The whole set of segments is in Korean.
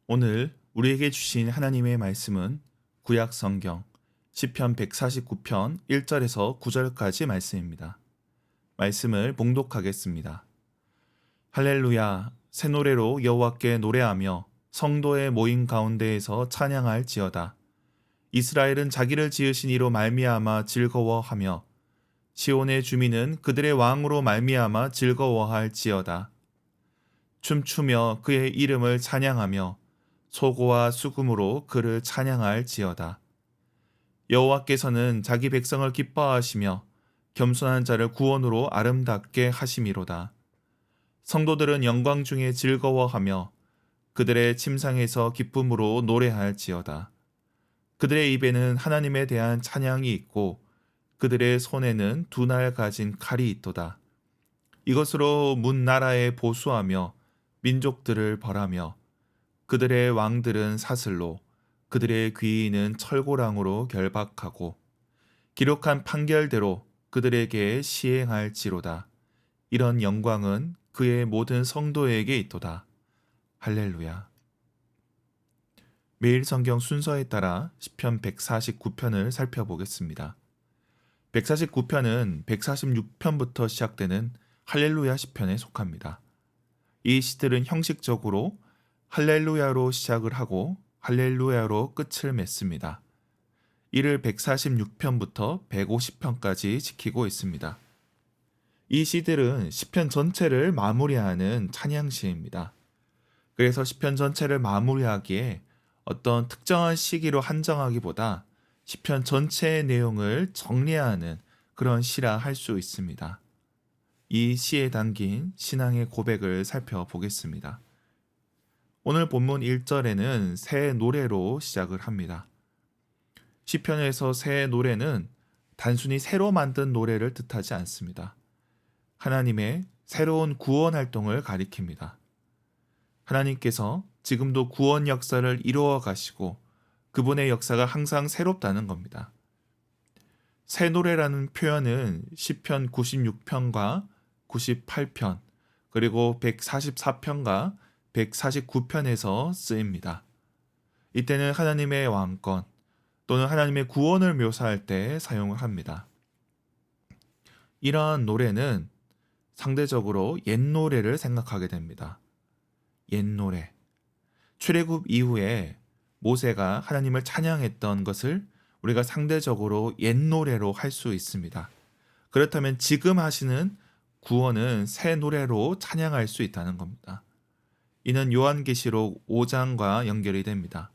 오늘 우리에게 주신 하나님의 말씀은 구약 성경 시편 149편 1절에서 9절까지 말씀입니다. 말씀을 봉독하겠습니다. 할렐루야, 새 노래로 여호와께 노래하며 성도의 모임 가운데에서 찬양할지어다. 이스라엘은 자기를 지으신 이로 말미암아 즐거워하며 시온의 주민은 그들의 왕으로 말미암아 즐거워할지어다. 춤추며 그의 이름을 찬양하며 소고와 수금으로 그를 찬양할지어다. 여호와께서는 자기 백성을 기뻐하시며 겸손한 자를 구원으로 아름답게 하심이로다. 성도들은 영광 중에 즐거워하며 그들의 침상에서 기쁨으로 노래할지어다. 그들의 입에는 하나님에 대한 찬양이 있고 그들의 손에는 두 날 가진 칼이 있도다. 이것으로 문 나라에 보수하며 민족들을 벌하며 그들의 왕들은 사슬로 그들의 귀인은 철고랑으로 결박하고 기록한 판결대로 그들에게 시행할지로다. 이런 영광은 그의 모든 성도에게 있도다. 할렐루야. 매일 성경 순서에 따라 시편 149편을 살펴보겠습니다. 149편은 146편부터 시작되는 할렐루야 시편에 속합니다. 이 시들은 형식적으로 할렐루야로 시작을 하고 할렐루야로 끝을 맺습니다. 이를 146편부터 150편까지 지키고 있습니다. 이 시들은 시편 전체를 마무리하는 찬양시입니다. 그래서 시편 전체를 마무리하기에 어떤 특정한 시기로 한정하기보다 시편 전체의 내용을 정리하는 그런 시라 할 수 있습니다. 이 시에 담긴 신앙의 고백을 살펴보겠습니다. 오늘 본문 1절에는 새 노래로 시작을 합니다. 시편에서 새 노래는 단순히 새로 만든 노래를 뜻하지 않습니다. 하나님의 새로운 구원 활동을 가리킵니다. 하나님께서 지금도 구원 역사를 이루어 가시고 그분의 역사가 항상 새롭다는 겁니다. 새 노래라는 표현은 시편 96편과 98편 그리고 144편과 149편에서 쓰입니다. 이때는 하나님의 왕권 또는 하나님의 구원을 묘사할 때 사용을 합니다. 이러한 노래는 상대적으로 옛 노래를 생각하게 됩니다. 옛 노래. 출애굽 이후에 모세가 하나님을 찬양했던 것을 우리가 상대적으로 옛 노래로 할 수 있습니다. 그렇다면 지금 하시는 구원은 새 노래로 찬양할 수 있다는 겁니다. 이는 요한계시록 5장과 연결이 됩니다.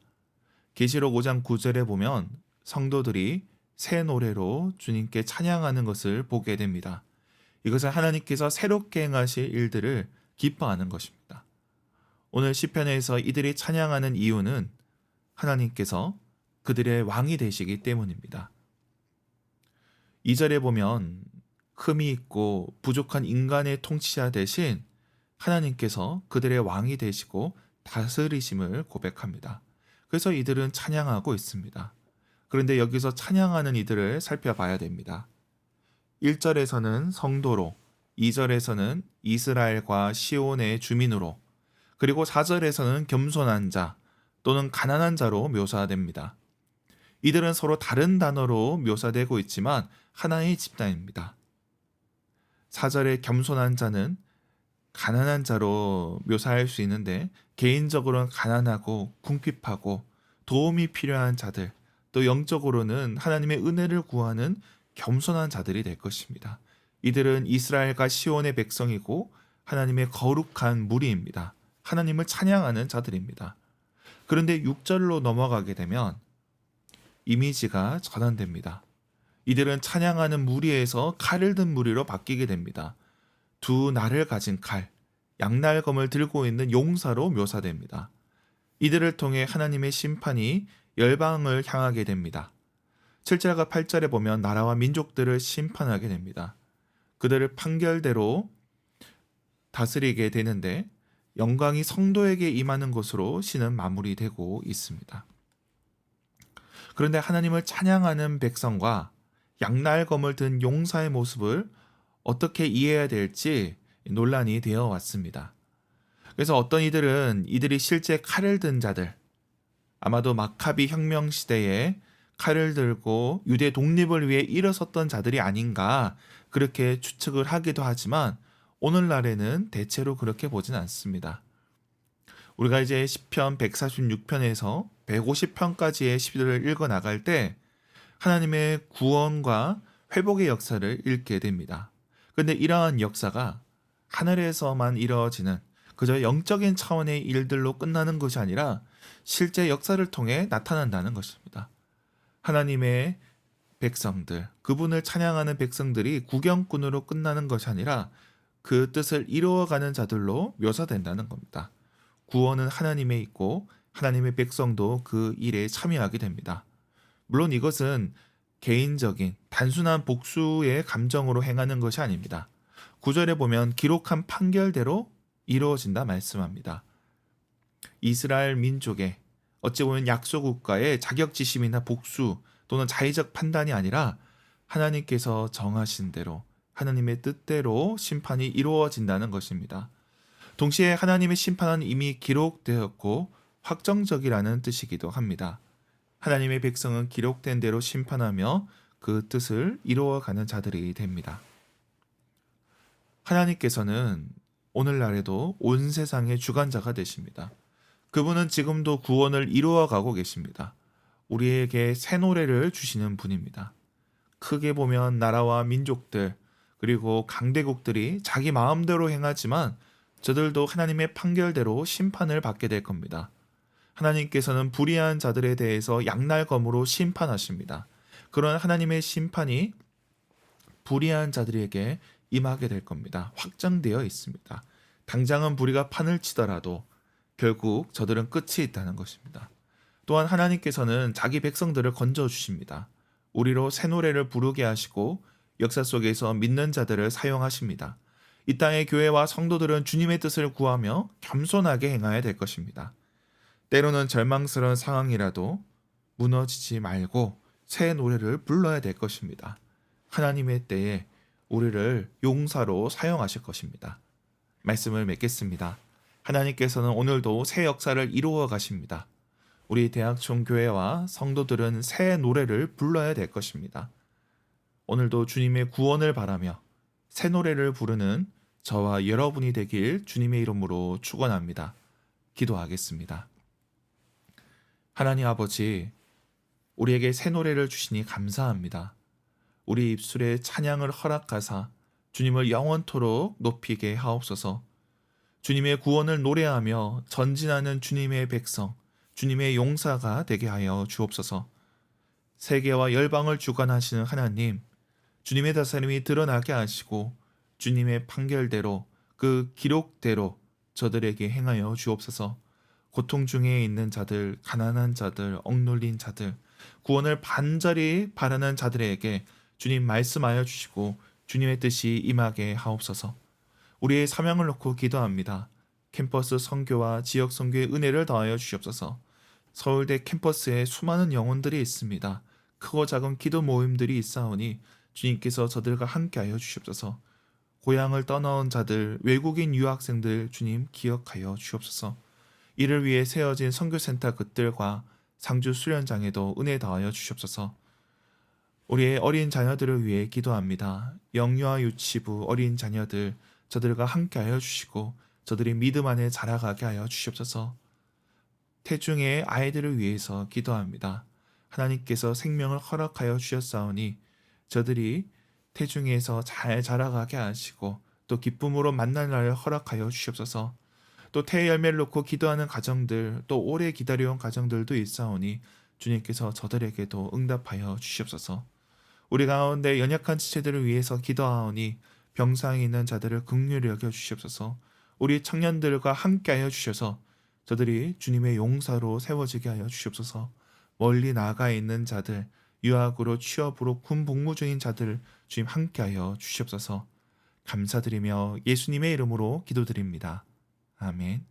계시록 5장 9절에 보면 성도들이 새 노래로 주님께 찬양하는 것을 보게 됩니다. 이것은 하나님께서 새롭게 행하실 일들을 기뻐하는 것입니다. 오늘 시편에서 이들이 찬양하는 이유는 하나님께서 그들의 왕이 되시기 때문입니다. 2절에 보면 흠이 있고 부족한 인간의 통치자 대신 하나님께서 그들의 왕이 되시고 다스리심을 고백합니다. 그래서 이들은 찬양하고 있습니다. 그런데 여기서 찬양하는 이들을 살펴봐야 됩니다. 1절에서는 성도로, 2절에서는 이스라엘과 시온의 주민으로, 그리고 4절에서는 겸손한 자 또는 가난한 자로 묘사됩니다. 이들은 서로 다른 단어로 묘사되고 있지만 하나의 집단입니다. 4절의 겸손한 자는 가난한 자로 묘사할 수 있는데 개인적으로는 가난하고 궁핍하고 도움이 필요한 자들, 또 영적으로는 하나님의 은혜를 구하는 겸손한 자들이 될 것입니다. 이들은 이스라엘과 시온의 백성이고 하나님의 거룩한 무리입니다. 하나님을 찬양하는 자들입니다. 그런데 6절로 넘어가게 되면 이미지가 전환됩니다. 이들은 찬양하는 무리에서 칼을 든 무리로 바뀌게 됩니다. 두 날을 가진 칼, 양날검을 들고 있는 용사로 묘사됩니다. 이들을 통해 하나님의 심판이 열방을 향하게 됩니다. 7절과 8절에 보면 나라와 민족들을 심판하게 됩니다. 그들을 판결대로 다스리게 되는데 영광이 성도에게 임하는 것으로 시는 마무리되고 있습니다. 그런데 하나님을 찬양하는 백성과 양날검을 든 용사의 모습을 어떻게 이해해야 될지 논란이 되어 왔습니다. 그래서 어떤 이들은 이들이 실제 칼을 든 자들, 아마도 마카비 혁명 시대에 칼을 들고 유대 독립을 위해 일어섰던 자들이 아닌가 그렇게 추측을 하기도 하지만 오늘날에는 대체로 그렇게 보진 않습니다. 우리가 이제 시편 146편에서 150편까지의 시들을 읽어 나갈 때 하나님의 구원과 회복의 역사를 읽게 됩니다. 그런데 이러한 역사가 하늘에서만 이루어지는 그저 영적인 차원의 일들로 끝나는 것이 아니라 실제 역사를 통해 나타난다는 것입니다. 하나님의 백성들, 그분을 찬양하는 백성들이 구경꾼으로 끝나는 것이 아니라 그 뜻을 이루어가는 자들로 묘사된다는 겁니다. 구원은 하나님에 있고 하나님의 백성도 그 일에 참여하게 됩니다. 물론 이것은 개인적인 단순한 복수의 감정으로 행하는 것이 아닙니다. 9절에 보면 기록한 판결대로 이루어진다 말씀합니다. 이스라엘 민족의 어찌 보면 약소국가의 자격지심이나 복수 또는 자의적 판단이 아니라 하나님께서 정하신 대로 하나님의 뜻대로 심판이 이루어진다는 것입니다. 동시에 하나님의 심판은 이미 기록되었고 확정적이라는 뜻이기도 합니다. 하나님의 백성은 기록된 대로 심판하며 그 뜻을 이루어가는 자들이 됩니다. 하나님께서는 오늘날에도 온 세상의 주관자가 되십니다. 그분은 지금도 구원을 이루어가고 계십니다. 우리에게 새 노래를 주시는 분입니다. 크게 보면 나라와 민족들 그리고 강대국들이 자기 마음대로 행하지만 저들도 하나님의 판결대로 심판을 받게 될 겁니다. 하나님께서는 불의한 자들에 대해서 양날검으로 심판하십니다. 그런 하나님의 심판이 불의한 자들에게 임하게 될 겁니다. 확정되어 있습니다. 당장은 불의가 판을 치더라도 결국 저들은 끝이 있다는 것입니다. 또한 하나님께서는 자기 백성들을 건져주십니다. 우리로 새 노래를 부르게 하시고 역사 속에서 믿는 자들을 사용하십니다. 이 땅의 교회와 성도들은 주님의 뜻을 구하며 겸손하게 행해야 될 것입니다. 때로는 절망스러운 상황이라도 무너지지 말고 새 노래를 불러야 될 것입니다. 하나님의 때에 우리를 용사로 사용하실 것입니다. 말씀을 맺겠습니다. 하나님께서는 오늘도 새 역사를 이루어 가십니다. 우리 대학촌 교회와 성도들은 새 노래를 불러야 될 것입니다. 오늘도 주님의 구원을 바라며 새 노래를 부르는 저와 여러분이 되길 주님의 이름으로 축원합니다. 기도하겠습니다. 하나님 아버지, 우리에게 새 노래를 주시니 감사합니다. 우리 입술에 찬양을 허락하사 주님을 영원토록 높이게 하옵소서. 주님의 구원을 노래하며 전진하는 주님의 백성, 주님의 용사가 되게 하여 주옵소서. 세계와 열방을 주관하시는 하나님, 주님의 다스림이 드러나게 하시고 주님의 판결대로 그 기록대로 저들에게 행하여 주옵소서. 고통 중에 있는 자들, 가난한 자들, 억눌린 자들, 구원을 반절히 바라는 자들에게 주님 말씀하여 주시고 주님의 뜻이 임하게 하옵소서. 우리의 사명을 놓고 기도합니다. 캠퍼스 선교와 지역 선교의 은혜를 더하여 주시옵소서. 서울대 캠퍼스에 수많은 영혼들이 있습니다. 크고 작은 기도 모임들이 있사오니 주님께서 저들과 함께하여 주시옵소서. 고향을 떠나온 자들, 외국인 유학생들 주님 기억하여 주시옵소서. 이를 위해 세워진 선교센터 그들과 상주 수련장에도 은혜 더하여 주시옵소서. 우리의 어린 자녀들을 위해 기도합니다. 영유아 유치부 어린 자녀들 저들과 함께하여 주시고 저들이 믿음 안에 자라가게 하여 주시옵소서. 태중의 아이들을 위해서 기도합니다. 하나님께서 생명을 허락하여 주셨사오니 저들이 태중에서 잘 자라가게 하시고 또 기쁨으로 만날 날을 허락하여 주시옵소서. 또 태의 열매를 놓고 기도하는 가정들, 또 오래 기다려온 가정들도 있사오니 주님께서 저들에게도 응답하여 주시옵소서. 우리 가운데 연약한 지체들을 위해서 기도하오니 병상에 있는 자들을 긍휼히 여겨 주시옵소서. 우리 청년들과 함께하여 주셔서 저들이 주님의 용사로 세워지게 하여 주시옵소서. 멀리 나가 있는 자들, 유학으로 취업으로 군 복무 중인 자들 주님 함께하여 주시옵소서. 감사드리며 예수님의 이름으로 기도드립니다. 아멘.